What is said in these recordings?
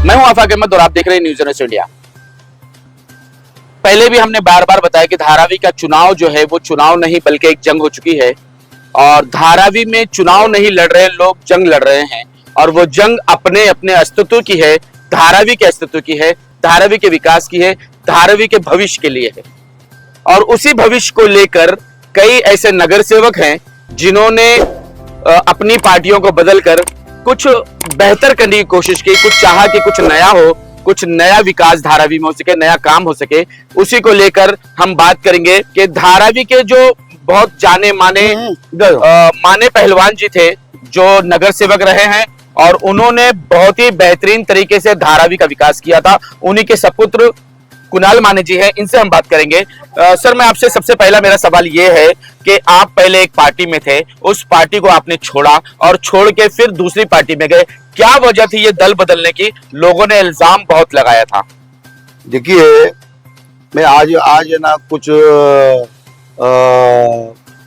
मैं हूं आफाक अहमद और आप देख रहे हैं न्यूज़ ऑन इंडिया। पहले भी हमने बार बार बताया कि धारावी का चुनाव जो है वो चुनाव नहीं बल्कि एक जंग हो चुकी है और धारावी में चुनाव नहीं लड़ रहे लोग, जंग लड़ रहे हैं और वो जंग अपने अपने अस्तित्व की है, धारावी के अस्तित्व की है, धारावी के विकास की है, धारावी के भविष्य के लिए है। और उसी भविष्य को लेकर कई ऐसे नगर सेवक हैं जिन्होंने अपनी पार्टियों को बदलकर कुछ बेहतर करने की कोशिश की, कुछ चाहा कि कुछ नया हो, कुछ नया विकास धारावी में हो सके, नया काम हो सके। उसी को लेकर हम बात करेंगे कि धारावी के जो बहुत जाने माने माने पहलवान जी थे जो नगर सेवक रहे हैं और उन्होंने बहुत ही बेहतरीन तरीके से धारावी का विकास किया था, उन्हीं के सपुत्र कुणाल माने जी हैं, इनसे हम बात करेंगे। सर, मैं आपसे सबसे पहला मेरा सवाल ये है कि आप पहले एक पार्टी में थे, उस पार्टी को आपने छोड़ा और छोड़ के फिर दूसरी पार्टी में गए, क्या वजह थी ये दल बदलने की? लोगों ने इल्जाम बहुत लगाया था। देखिए, मैं आज ना कुछ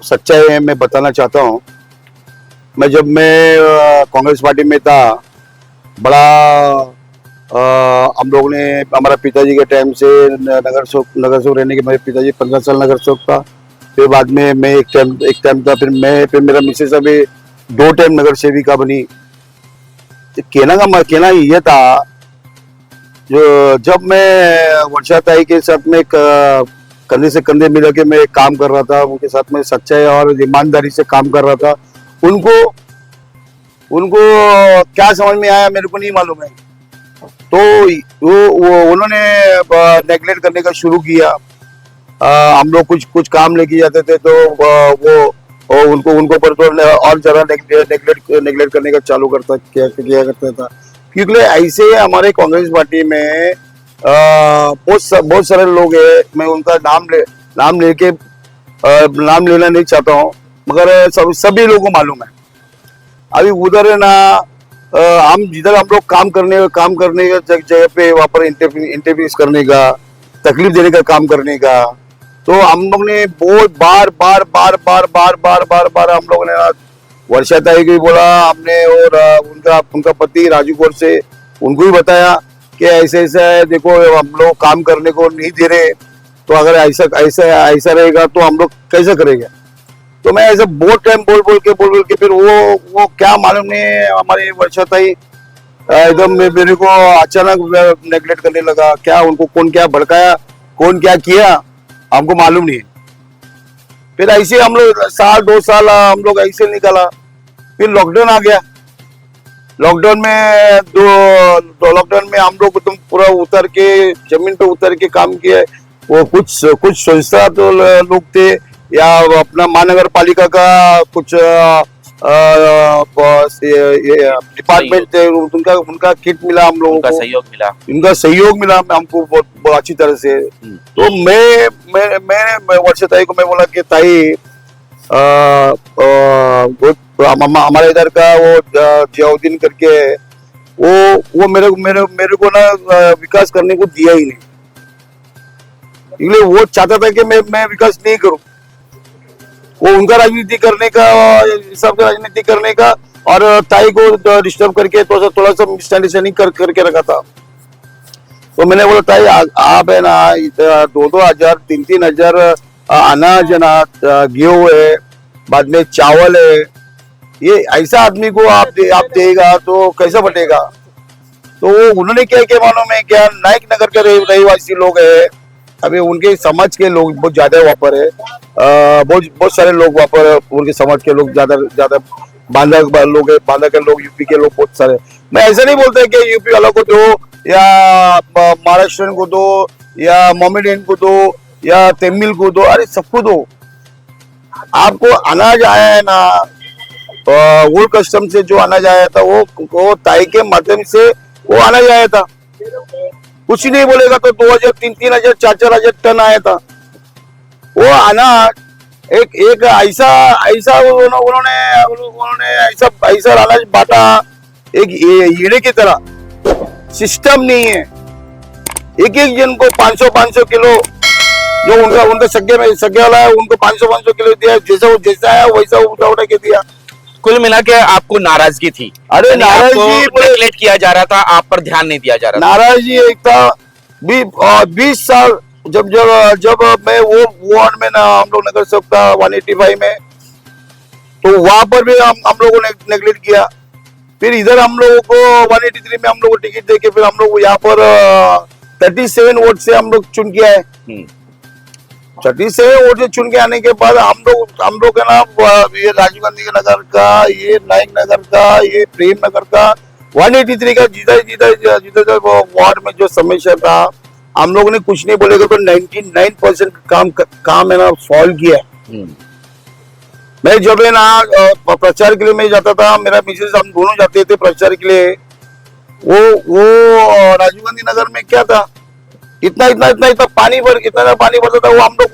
सच्चाई मैं बताना चाहता हूँ। जब मैं कांग्रेस पार्टी में था, बड़ा हम लोग ने, हमारा पिताजी के टाइम से नगर सेवक रहने के, मेरे पिताजी 15 साल नगर सेवक था। फिर बाद में मैं एक टाइम था, फिर मेरा मिसेस अभी 2 टाइम नगर सेविका बनी। कहना ये था, जो जब मैं वर्षा ताई के साथ में कंधे से कंधे मिला के मैं काम कर रहा था, उनके साथ में सच्चाई और ईमानदारी से काम कर रहा था, उनको क्या समझ में आया मेरे को नहीं मालूम है। तो वो उन्होंने नेगलेक्ट करने का शुरू किया। हम लोग कुछ काम लेके जाते थे तो वो उनको पर तो और ज्यादा नेगलेक्ट करने का चालू किया करता था। क्योंकि ऐसे हमारे कांग्रेस पार्टी में बहुत सारे लोग हैं। मैं उनका नाम लेना नहीं चाहता हूँ, मगर सभी लोगों को मालूम है। अभी उधर है ना, हम जिधर हम लोग काम करने का जगह पे वहाँ पर इंटरव्यूज करने का, तकलीफ देने का काम करने का, तो हम लोग ने बहुत बार हम लोग ने वर्षा ताई को बोला हमने, और उनका पति राजू गौर से उनको भी बताया कि ऐसे है, देखो हम लोग काम करने को नहीं दे रहे, तो अगर ऐसा रहेगा तो हम लोग कैसे करेंगे। तो मैं ऐसे बहुत टाइम बोल के फिर वो क्या मालूम नहीं, हमारी वर्षा ताई एकदम मेरे को अचानक नेगलेक्ट करने लगा। क्या उनको कौन क्या भड़काया, कौन क्या किया, हमको मालूम नहीं है। फिर ऐसे हम लोग 2 साल हम लोग ऐसे निकाला। फिर लॉकडाउन आ गया। लॉकडाउन में हम लोग तुम पूरा उतर के जमीन पे उतर के काम किया। वो कुछ संस्था तो लोग थे या अपना महानगर पालिका का कुछ डिपार्टमेंट थे, उनका किट मिला, हम लोगों को उनका सहयोग मिला हमको बहुत अच्छी तरह से। तो मैं वर्षा ताई को मैं बोला कि ताई, हमारे इधर का वो जियाउद्दीन करके वो मेरे को ना विकास करने को दिया ही नहीं, इसलिए वो चाहता था कि मैं विकास नहीं करूं। वो उनका राजनीति करने का, हिसाब से राजनीति करने का, और ताई को डिस्टर्ब करके थोड़ा सा मिसअंडरस्टैंडिंग करके रखा था। तो मैंने बोला ताई, आप है ना 2-2 हजार 3-3 हजार अनाज है ना, गेहूं है, बाद में चावल है, ये ऐसा आदमी को आप देगा तो कैसा बटेगा। तो उन्होंने क्या मालूम है, क्या नायक नगर के रहवासी लोग है, अभी उनके समाज के लोग बहुत ज्यादा वहाँ पर है, बहुत सारे लोग वहाँ पर उनके समाज के लोग ज्यादा बांदा लोग है, बांदा के लोग, यूपी के लोग बहुत सारे। मैं ऐसा नहीं बोलता कि यूपी वालों को दो या महाराष्ट्र को दो या मोमेडियन को दो या तमिल को दो, अरे सबको दो। आपको अनाज आया है ना, वुल कस्टम से जो अनाज आया था वो ताई के माध्यम से वो अनाज आया था। कुछ नहीं बोलेगा तो 2000, 3-3 हजार, 4-4 हजार टन आया था। वो अनाज एक ऐसा उन्होंने ऐसा अनाज बांटा, एक हीरे की तरह। सिस्टम नहीं है। एक जन को 500 किलो, जो उनका सगे वाला है, उनको 500 किलो दिया, जैसा आया वैसा उठा के दिया। कुल मिला के आपको नाराजगी थी। अरे यानी आपको नाराजगी बोले- नेगलेक्ट किया जा रहा था, आप पर ध्यान नहीं दिया जा रहा था। नाराजगी एक था 20 साल जब जब जब मैं वो वार्ड में ना हम लोग नगर सेवक था 185 में, तो वहां पर भी हम लोगों ने नेगलेक्ट किया। फिर इधर हम लोगों को 183 में हम लोग को टिकट देके फिर हम लोग यहाँ पर 37 वोट से हम लोग चुन के आए। 37 वोट से चुन के आने के बाद हम लोग है ना ये राजीव गांधी नगर का, ये नाइक नगर का, ये प्रेम नगर का 183 का जीता वार्ड में जो समस्या था हम लोगों ने कुछ नहीं बोलेगा तो 99% काम है ना सॉल्व किया। मैं जब है ना प्रचार के लिए मैं जाता था, मेरा मिसेस हम दोनों जाते थे प्रचार के लिए। वो राजीव गांधी नगर में क्या था, इतना पानी भरता था। वो हम लोग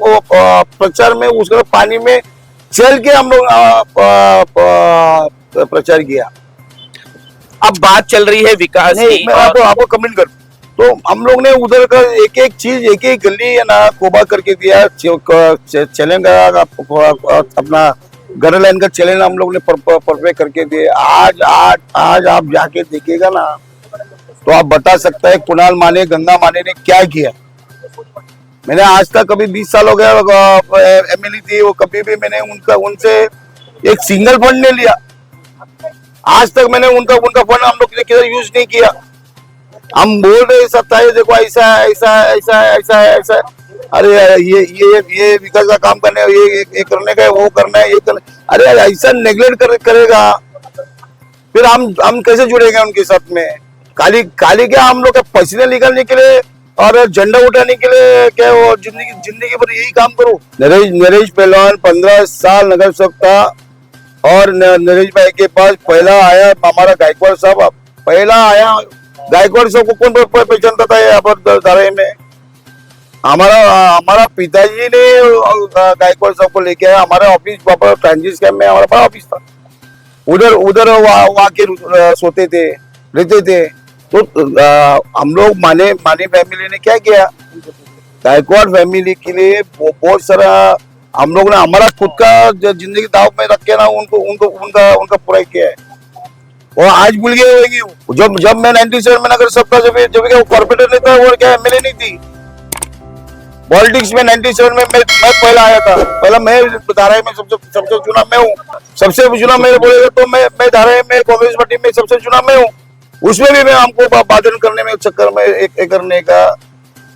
प्रचार में उसका पानी में चल के हम लोग प्रचार किया। अब बात चल रही है विकास नहीं, की मैं और आपको कमेंट कर, तो हम लोग ने उधर का एक एक चीज एक एक गली है ना कोबा करके दिया। चैलेंज अपना घर लाइन का चैलेंज हम लोग ने परफेक्ट करके दिए। आज आप जाके देखिएगा ना तो आप बता सकता है कुणाल माने गंगा माने ने क्या किया। मैंने आज तक कभी 20 साल हो गया एमएलए थी, वो कभी भी मैंने उनसे एक सिंगल फंड नहीं लिया। आज तक मैंने उनका फंड हम लोग किधर यूज नहीं किया। हम बोल रहे सत्ता है, देखो ऐसा है। अरे ये विकास का काम करने ये करने का है, वो करना है, ये करना। अरे ऐसा नेग्लेक्ट करेगा फिर हम कैसे जुड़ेंगे उनके साथ में। खाली क्या हम लोग का पसीने निकालने के लिए और झंडा उठाने के लिए क्या वो जिंदगी भर यही काम करो। नरेश पहलवान 15 साल नगर सेवक था और नरेश भाई के पास पहला आया हमारा गायकवाड़ साहब। पहला आया गायकवाड़ साहब को कौन पहचानता था यहाँ पर धारावी में। हमारा पिताजी ने गायकवाड़ साहब को लेके आया। हमारा ऑफिस पापा ट्रांजिट कैंप में हमारा बड़ा ऑफिस था, उधर आके सोते थे रहते थे। तो हम लोग माने फैमिली ने क्या किया, गायकवाड़ फैमिली के लिए बहुत सारा हम लोग ने हमारा खुद का जिंदगी दाव में रख के ना उनका पूरा किया है। और आज भूल गए होंगे जब मैं 97 में नगर सेवक था, जब क्या कॉर्पोरेटर नहीं था और क्या एमएलए नहीं थी। पॉलिटिक्स में 97 में मैं पहला आया था। पहला मैं धारावी में सबसे चुना मैं हूँ। सबसे चुना मेरे बोलेगा तो मैं धारावी में कांग्रेस पार्टी में सबसे चुना मैं हूँ। उसमें भी मैं हमको बाधन करने में चक्कर में एक करने का।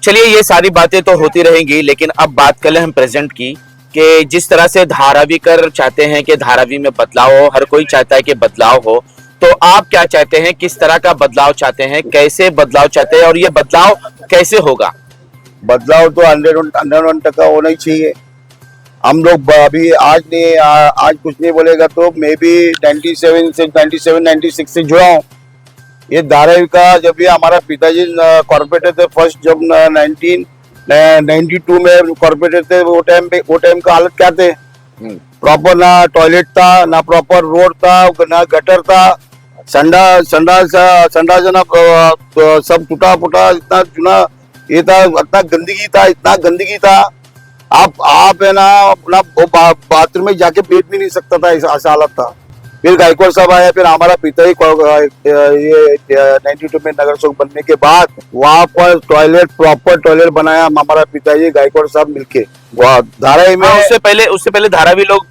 चलिए ये सारी बातें तो होती रहेंगी, लेकिन अब बात कर ले हम प्रेजेंट की कि जिस तरह से धारावीकर चाहते हैं कि धारावी में बदलाव हो, हर कोई चाहता है कि बदलाव हो, तो आप क्या चाहते हैं, किस तरह का बदलाव चाहते हैं, कैसे बदलाव चाहते हैं और ये बदलाव कैसे होगा? बदलाव तो 101% होना ही चाहिए। हम लोग अभी आज कुछ नहीं बोलेगा तो मैं भी 96 से जुड़ा हूँ। ये धारावी का जब भी हमारा पिताजी कॉर्पोरेटर थे फर्स्ट, जब 1992 में कॉर्पोरेटर थे, वो टाइम का हालत क्या थे, प्रॉपर ना टॉयलेट था, ना प्रॉपर रोड था, ना गटर था, संडास ना सब टूटा फूटा, इतना चुना ये था, इतना गंदगी था। आप है ना अपना बाथरूम में जाके बैठ भी नहीं सकता था, ऐसा हालत था। फिर गायकवाड़ साहब आया, फिर हमारा पिता ही ये 92 में नगर सेवक बनने के बाद वहाँ पर प्रॉपर टॉयलेट बनाया हमारा पिताजी गायकवाड़ साहब मिलके धारावी में। उससे पहले धारावी लोग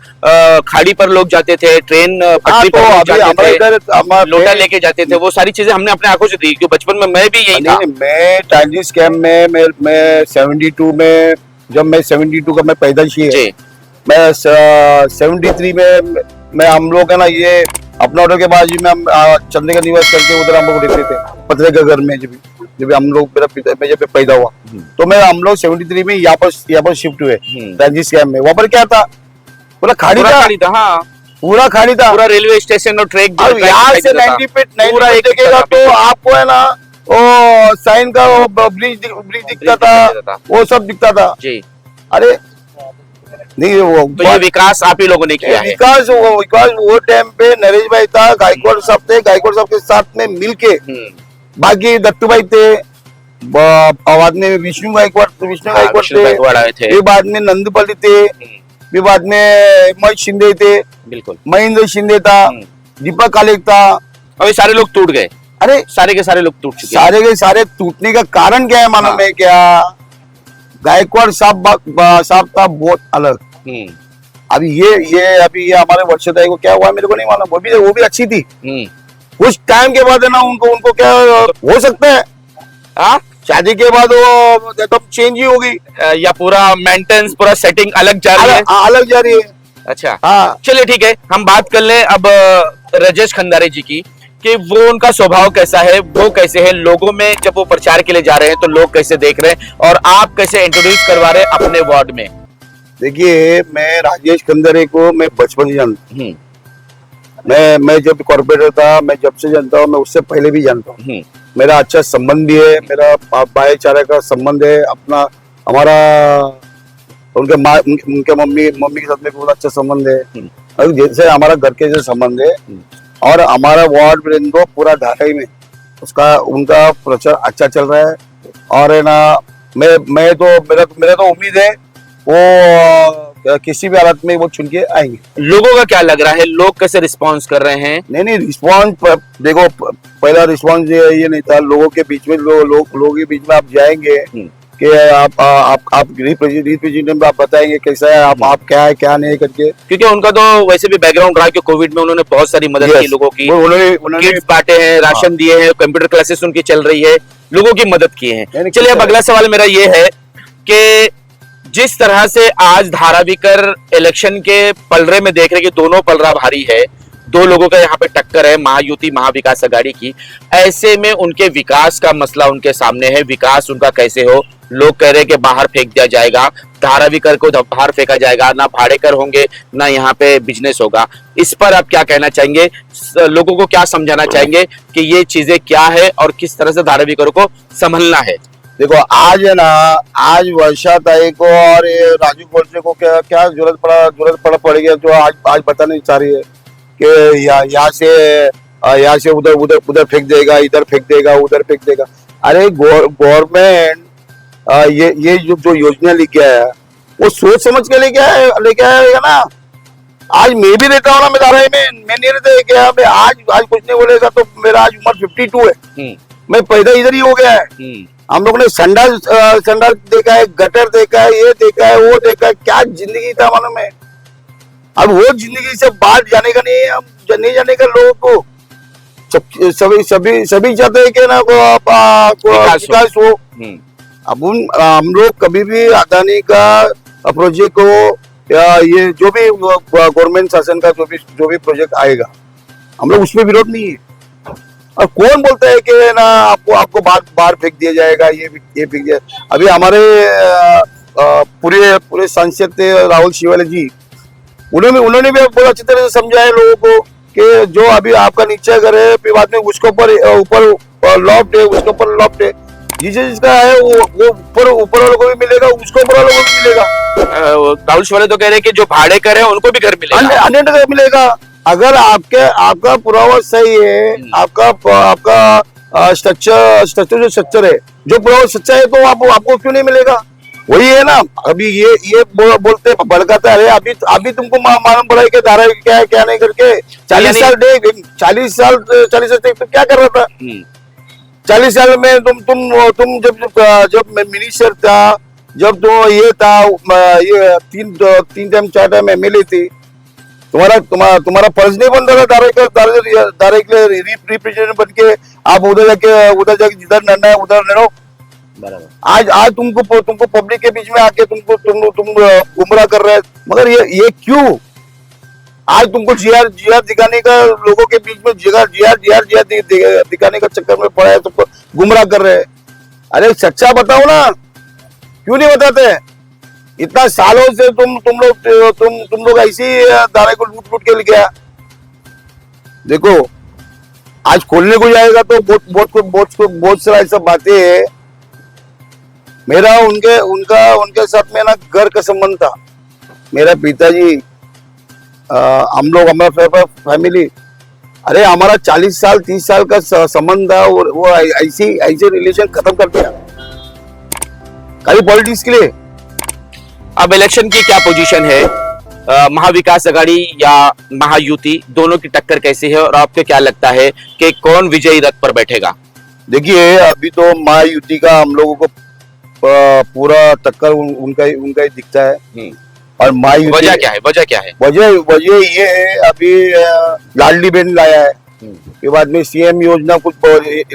खाड़ी पर लोग जाते थे, ट्रेन पटरी पर लोग जाते थे, लोटा लेके जाते थे। वो सारी चीजें हमने अपने आंखों से देखी। बचपन में मैं भी यही था। मैं ट्रांजिट कैंप में मैं 72 में, जब मैं 72 का मैं पैदाइशी है, मैं 73 में मैं हम लोग है ना ये अपना ऑर्डर के बाजू में हम चंद्रिका निवास करके उधर हम लोग रहते थे पतरे के घर में। जब हम लोग मैं जब पैदा हुआ तो हम लोग 73 में यहाँ पर शिफ्ट हुए ट्रांजिट कैंप में। वहाँ पर क्या था, पूरा खाड़ी था। हाँ, पूरा खाड़ी था, पूरा रेलवे स्टेशन और ट्रैक। यहाँ से 90 फीट देखेगा तो आपको है ना वो साइन का ब्रिज दिखता था, वो सब दिखता था जी। अरे नहीं, तो ये विकास आप ही लोगों ने किया है। विकास वो टाइम पे नरेश भाई था, गायकवाड़ साहब थे, गायकवाड़ साहब के साथ में मिलके बाकी दत्तू भाई थे, बाद में विष्णु गायकवाड़ थे, बाद में नंदपल्ली थे, फिर बाद में महेश शिंदे थे, बिल्कुल। महेंद्र शिंदे था, दीपक कालेक था। अब ये सारे लोग टूट गए, अरे सारे के सारे लोग टूट चुके हैं। सारे के सारे टूटने का कारण क्या है मालूम है क्या? गायकवाड़ साहब था बहुत अलग। अभी ये अभी ये हमारे वर्षोदय को क्या हुआ मेरे को नहीं मालूम, वो भी अच्छी थी। कुछ टाइम के बाद है ना उनको क्या हो सकता है, हाँ, शादी के बाद वो एकदम चेंज ही होगी, या पूरा मेंटेनेंस, पूरा सेटिंग अलग जा रही है। अलग जा रही है। अच्छा, हाँ चलिए ठीक है, हम बात कर लें अब राजेश खंडारे जी की, कि वो उनका स्वभाव कैसा है, वो कैसे है लोगों में, जब वो प्रचार के लिए जा रहे हैं तो लोग कैसे देख रहे हैं, और आप कैसे इंट्रोड्यूस करवा रहे हैं अपने वार्ड में। देखिए, मैं राजेश खंडारे को मैं बचपन से जानता हूँ। मैं जब कॉर्पोरेटर था, मैं जब से जानता हूँ, मैं उससे पहले भी जानता हूँ। मेरा अच्छा संबंध भी है, मेरा भाईचारे का संबंध है अपना, हमारा उनके मम्मी के साथ में बहुत अच्छा संबंध है, जैसे हमारा घर के जैसे संबंध है। और हमारा वार्ड में पूरा धाराई में उनका प्रचार अच्छा चल रहा है। और है ना, मैं तो मेरा तो उम्मीद है वो किसी भी हालत में वो चुन के आएंगे। लोगों का क्या लग रहा है, लोग कैसे रिस्पॉन्स कर रहे हैं? नहीं रिस्पॉन्स देखो, पहला रिस्पॉन्स ये नहीं था। लोगों के बीच में लोगों के बीच में आप जाएंगे कि आप रिप्रेजेंटेटिव में आप बताएंगे कैसा है, आप क्या है क्या नहीं करके, क्योंकि उनका तो वैसे भी बैकग्राउंड रहा कि कोविड में उन्होंने बहुत सारी मदद की लोगों की, उन्होंने किट्स बांटे हैं, राशन दिए हैं, कंप्यूटर क्लासेस उनकी चल रही है, लोगों की मदद किए हैं। चलिए, अब अगला सवाल मेरा ये है कि जिस तरह से आज धारावीकर इलेक्शन के पलड़े में देख रहे कि दोनों पलड़ा भारी है, दो लोगों का यहाँ पे टक्कर है, महायुति महाविकास अघाड़ी की, ऐसे में उनके विकास का मसला उनके सामने है। विकास उनका कैसे हो? लोग कह रहे हैं कि बाहर फेंक दिया जाएगा, धारावीकर को बाहर फेंका जाएगा, ना भाड़ेकर होंगे ना यहाँ पे बिजनेस होगा। इस पर आप क्या कहना चाहेंगे? लोगों को क्या समझाना चाहेंगे कि ये चीजें क्या है और किस तरह से धारावीकर को संभलना है? देखो, आज है ना, आज वर्षा ताई को और ये राजू गोडसे को क्या जरूरत पड़ गई जो आज बताने चाह रही है कि यहाँ से उधर फेंक देगा, इधर फेंक देगा, उधर फेंक देगा। अरे गवर्नमेंट ये जो योजना लेके आया वो सोच समझ के लेके आएगा ना। आज मैं भी रहता हूँ ना, मैं नहीं रहता क्या, मैं आज कुछ नहीं बोलेगा तो मेरा आज उम्र 52 है, मैं पैदा इधर ही हो गया है। हम लोग ने संडाल देखा है, गटर देखा है, ये देखा है, वो देखा है, क्या जिंदगी था मालूम है। अब वो जिंदगी से बाहर जाने का नहीं है, हम नहीं जाने का। लोगों को सभी चाहते हैं कि ना विकास हो। अब हम लोग कभी भी अदानी का प्रोजेक्ट को या ये जो भी गवर्नमेंट शासन का जो भी प्रोजेक्ट आएगा, हम लोग उसमें विरोध नहीं है। और कौन बोलता है कि ना आपको बाहर फेंक दिया जाएगा, ये फेंक दिया। अभी हमारे पूरे सांसद थे राहुल शिवाले जी, उन्होंने भी बहुत अच्छी तरह से समझाया लोगों को कि जो अभी आपका नीचे घर है, फिर बाद में उसके ऊपर लॉफ्ट है, उसके ऊपर लॉफ्ट है, जिसका है वो ऊपर वालों को भी मिलेगा, उसको ऊपर वालों को भी मिलेगा। राहुल शिवाले तो कह रहे हैं कि जो भाड़े कर है उनको भी घर मिलेगा, अन्य मिलेगा। अगर आपका पुरावा सही है, आपका स्ट्रक्चर है, जो पुरावा सच्चा है, तो आपको क्यों नहीं मिलेगा? वही है ना। अभी ये बोलते भड़काता है, अभी तुमको मालूम पड़ा है कि धारा क्या है क्या नहीं करके। 40 साल तो क्या कर रहा था? 40 साल में तुम जब मिनिस्टर था, जब तो ये था, ये 3 टाइम 4 टाइम MLA थी, तुम्हारा फर्ज नहीं बनता था धारा के रिप्रेजेंटेटिव बन के आप उधर जाके जिधर लड़ना है उधर लड़ो। आज तुमको पब्लिक के बीच में आके तुम गुमराह कर रहे हैं। मगर ये क्यों? आज तुमको जीआर दिखाने का, लोगों के बीच में जीआर दिखाने का चक्कर में पड़ा है, तुमको गुमराह कर रहे हैं। अरे सच्चा बताओ ना, क्यों नहीं बताते? इतना सालों से तुम लोग ऐसी धारा को लूट के लेके आया। देखो, आज खोलने को जाएगा तो बहुत सारा ऐसा बातें है। मेरा उनके साथ में ना घर का संबंध था। मेरा पिताजी, हम लोग, हमारा फैमिली, अरे हमारा 40 साल 30 साल का संबंध था, वो ऐसे रिलेशन खत्म कर दिया खाली पॉलिटिक्स के लिए। अब इलेक्शन की क्या पोजीशन है? महाविकास आघाड़ी या महायुति दोनों की टक्कर कैसी है और आपको क्या लगता है कि कौन विजयी रथ पर बैठेगा? देखिए, अभी तो महायुति का हम लोगों को पूरा टक्कर उनका ही दिखता है। और महायुति वजह क्या है? वजह क्या है? वजह ये है, अभी लाडली बहन लाया है, के बाद में सीएम योजना कुछ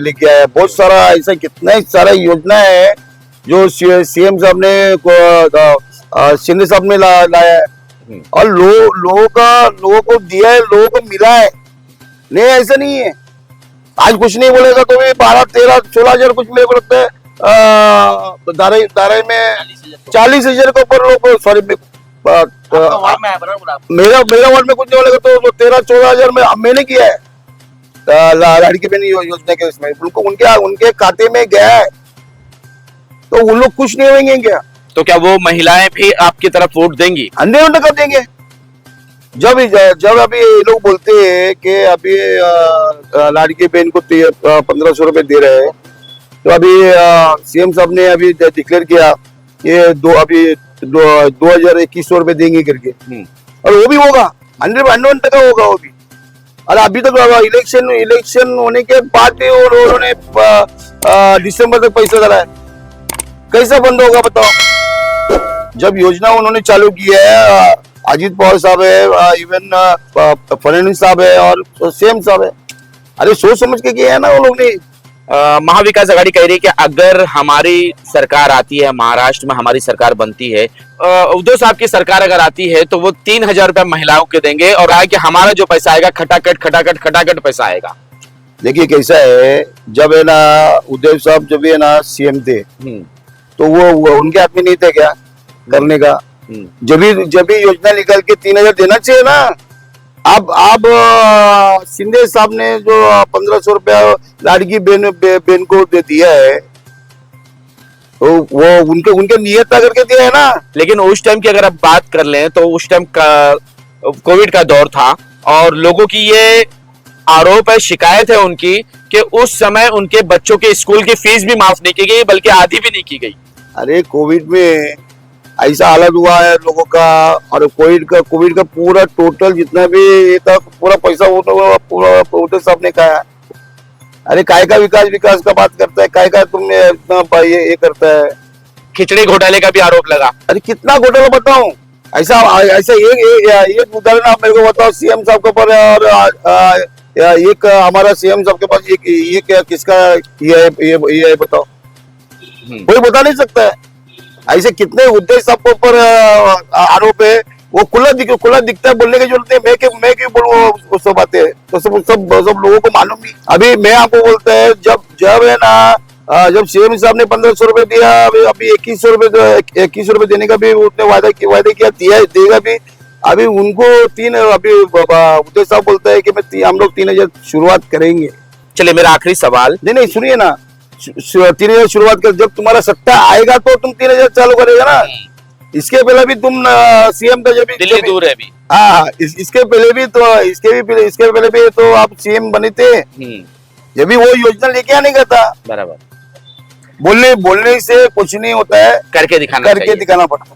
लेके आया है। बहुत सारा ऐसा कितना सारा योजना है जो सीएम साहब ने शिंदे साहब ने लाया है और लोगों को दिया है, लोगों को मिला है। नहीं, ऐसा नहीं है। आज कुछ नहीं बोलेगा तो भी 12, 13, 16 हजार कुछ मेरे को लगता है दाराई में 40,000 के ऊपर लोग, सॉरी मेरा वार्ड में कुछ नहीं बोलेगा तो 13, 14 हजार में मैंने किया है लड़की बहन योजना के उसमें। उनको उनके खाते में गया है, तो उन लोग खुश नहीं होंगे क्या? तो क्या वो महिलाएं भी आपकी तरफ वोट देंगी? 100% देंगे। जब अभी ये लोग बोलते हैं कि अभी लड़की बहन को 1500 रुपए दे रहे हैं, तो अभी सीएम साहब ने अभी डिक्लेयर किया कि 2021 रुपए देंगे करके, और वो भी होगा 100% होगा वो भी। और अभी तक इलेक्शन होने के बाद भी उन्होंने दिसंबर तक पैसा डाला है, कैसा बंद होगा बताओ? जब योजना उन्होंने चालू की है, अजीत पवार साहब है, इवन फडणवीस साहब है और सीएम साहब है, अरे सोच समझ के किया है ना वो लोग ने। महाविकास आघाड़ी कह रही है कि अगर हमारी सरकार आती है, महाराष्ट्र में हमारी सरकार बनती है, उद्धव साहब की सरकार अगर आती है तो वो 3,000 रुपए महिलाओं के देंगे और कि हमारा जो पैसा आएगा खटाखट पैसा आएगा। देखिए कैसा है, जब है ना उद्धव साहब जब है ना सीएम थे, तो वो उनके हाथ में नहीं था क्या करने का? जब भी योजना निकाल के 3,000 देना चाहिए ना। अब शिंदे साहब ने जो 1500 रुपया लड़की बहन को दे दिया है, तो वो उनके नियत करके दिया है ना। लेकिन उस टाइम की अगर आप बात कर लें तो उस टाइम का कोविड का दौर था और लोगों की ये आरोप है, शिकायत है उनकी कि उस समय उनके बच्चों के स्कूल की फीस भी माफ नहीं की गई, बल्कि आधी भी नहीं की गई। अरे कोविड में ऐसा हालत हुआ है लोगों का, और कोविड का पूरा टोटल जितना भी था पूरा पैसा पूरा सबने खाया। अरे काय का विकास का बात करता है, काय का तुमने इतना ये करता है। खिचड़ी घोटाले का भी आरोप लगा। अरे कितना घोटाला बताऊं? ऐसा एक उदाहरण आप मेरे को बताओ सीएम साहब के ऊपर, और एक हमारा सीएम साहब के पास ये किसका ये बताओ, कोई बता नहीं सकता है। ऐसे कितने उद्देश्य सबके ऊपर आरोप है, वो खुला दिखता है, बोलने की जरूरत नहीं। मैं क्यों बोलूं सब बातें, तो सब लोगों को मालूम भी। अभी मैं आपको बोलता है, जब है ना, जब सीएम साहब ने 1500 रुपए दिया, अभी 2100 रुपए देने का भी उसने वादा किया, देगा भी। अभी उनको अभी उद्देश्य साहब बोलता है कि हम लोग 3,000 शुरुआत करेंगे। चलिए मेरा आखिरी सवाल। नहीं सुनिए ना, 3,000 शुरुआत कर, जब तुम्हारा सट्टा आएगा तो तुम 3,000 चालू करेगा ना। इसके पहले भी तुम सीएम का जब दिल्ली दूर है अभी। हाँ, इसके पहले भी तो आप सीएम बने थे, जब भी वो योजना लेके आने का था। बराबर। बोलने से कुछ नहीं होता है, करके दिखाना पड़ता है।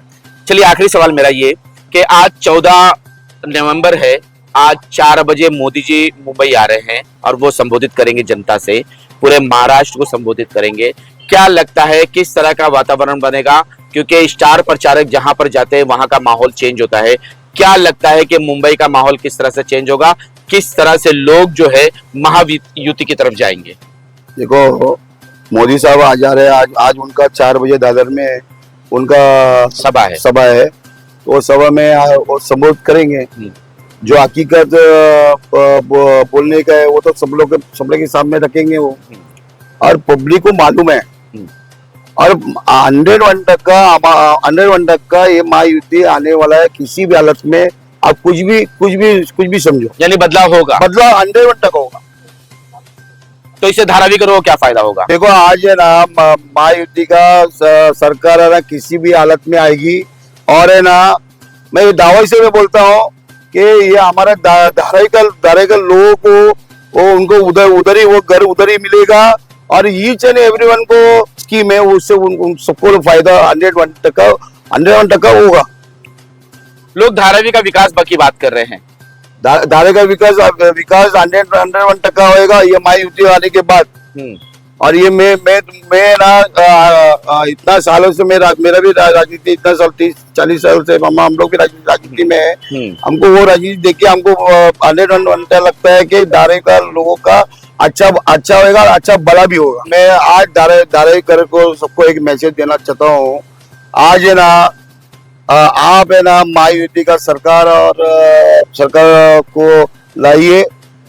चलिए आखिरी सवाल मेरा ये कि आज 14 नवंबर है, आज 4 बजे मोदी जी मुंबई आ रहे हैं और वो संबोधित करेंगे जनता से, पूरे महाराष्ट्र को संबोधित करेंगे। क्या लगता है किस तरह का वातावरण बनेगा? क्योंकि स्टार प्रचारक जहां पर जाते हैं वहां का माहौल चेंज होता है। क्या लगता है कि मुंबई का माहौल किस तरह से चेंज होगा? किस तरह से लोग जो है महायुति की तरफ जाएंगे? देखो, मोदी साहब आ जा रहे हैं। आज उनका 4 बजे दादर में उनका सभा है, तो सभा में वो संबोधित करेंगे। जो हकीकत बोलने का है वो तो सब लोग के सामने रखेंगे वो, और पब्लिक को मालूम है। और 101% का ये महायुति आने वाला है। किसी भी हालत में आप कुछ भी समझो, यानी बदलाव होगा। 100% होगा। तो इससे धारावी करो क्या फायदा होगा? देखो, आज है ना महायुति का सरकार है ना किसी भी हालत में आएगी, और है ना मैं दावे से बोलता हूँ कि ये हमारा धारावी लोगों को उनको उधर ही मिलेगा, और ईच एंड एवरीवन को स्कीम है, उससे उन सबको फायदा 101% होगा। लोग धारावी का विकास की बात कर रहे हैं। धारे का विकास 101% होएगा ये महायुति आने के बाद। और ये मैं ना इतना सालों से मेरा भी राजनीति इतना साल 30-40 साल से हम लोग भी राजनीति में है। हमको वो राजनीति देख के हमको 100% लगता है कि धारे का लोगों का अच्छा होगा, अच्छा भला भी होगा। मैं आज धारे कर को सबको एक मैसेज देना चाहता हूँ। आज है ना आप है ना महायुति का सरकार को लाइए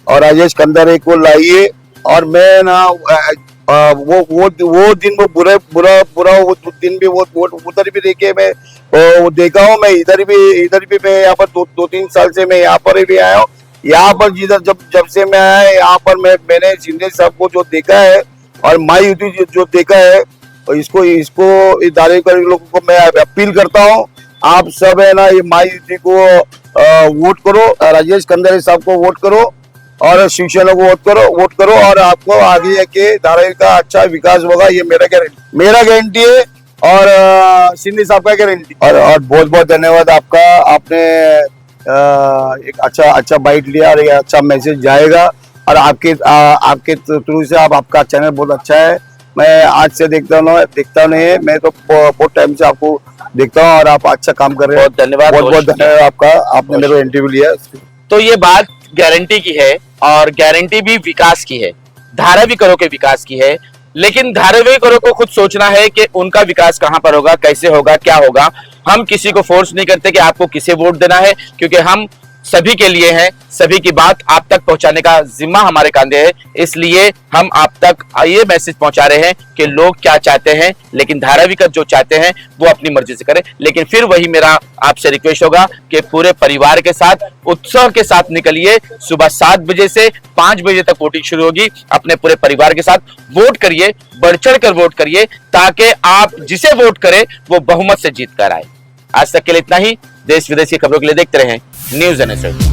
और राजेश कंदारे को लाइए। और मैं ना वो दिन वो बुरा वो दिन भी वो उधर भी देखे मैं वो देखा हूँ। मैं इधर भी मैं यहाँ पर 2-3 साल से मैं यहाँ पर भी आया हूँ। यहाँ पर जिधर जब से मैं आया यहाँ पर मैंने शिंदे साहब को जो देखा है और महायुति जो देखा है, इसको इदारे कर लोगों को मैं अपील करता हूँ, आप सब है ना ये महायुति को वोट करो, राजेश कंदारे साहब को वोट करो और शिवसेना को वोट करो और आपको आगे जाके धारावी का अच्छा विकास होगा। ये मेरा गारंटी है और शिंदे साहब का गारंटी। और बहुत बहुत धन्यवाद आपका। आपने एक अच्छा बाइट लिया और ये अच्छा मैसेज जाएगा और आपके थ्रू से आपका चैनल बहुत अच्छा है। मैं आज से देखता नहीं है, मैं तो बहुत टाइम से आपको देखता हूँ और आप अच्छा काम कर रहे हैं। बहुत धन्यवाद आपका, आपने मेरे को इंटरव्यू लिया। तो ये बात गारंटी की है और गारंटी भी विकास की है, धारावी करो के विकास की है। लेकिन धारावी करो को खुद सोचना है कि उनका विकास कहां पर होगा, कैसे होगा, क्या होगा। हम किसी को फोर्स नहीं करते कि आपको किसे वोट देना है, क्योंकि हम सभी के लिए हैं। सभी की बात आप तक पहुंचाने का जिम्मा हमारे कांधे है। इसलिए हम आप तक ये मैसेज पहुंचा रहे हैं कि लोग क्या चाहते हैं, लेकिन धारावी का जो चाहते हैं वो अपनी मर्जी से करें। लेकिन फिर वही मेरा आपसे रिक्वेस्ट होगा कि पूरे परिवार के साथ उत्साह के साथ निकलिए। सुबह 7 बजे से 5 बजे तक वोटिंग शुरू होगी। अपने पूरे परिवार के साथ वोट करिए, बढ़ चढ़ कर वोट करिए, ताकि आप जिसे वोट करें वो बहुमत से जीत कर आए। आज तक के लिए इतना ही। देश विदेश की खबरों के लिए देखते रहें न्यूज़ NSR।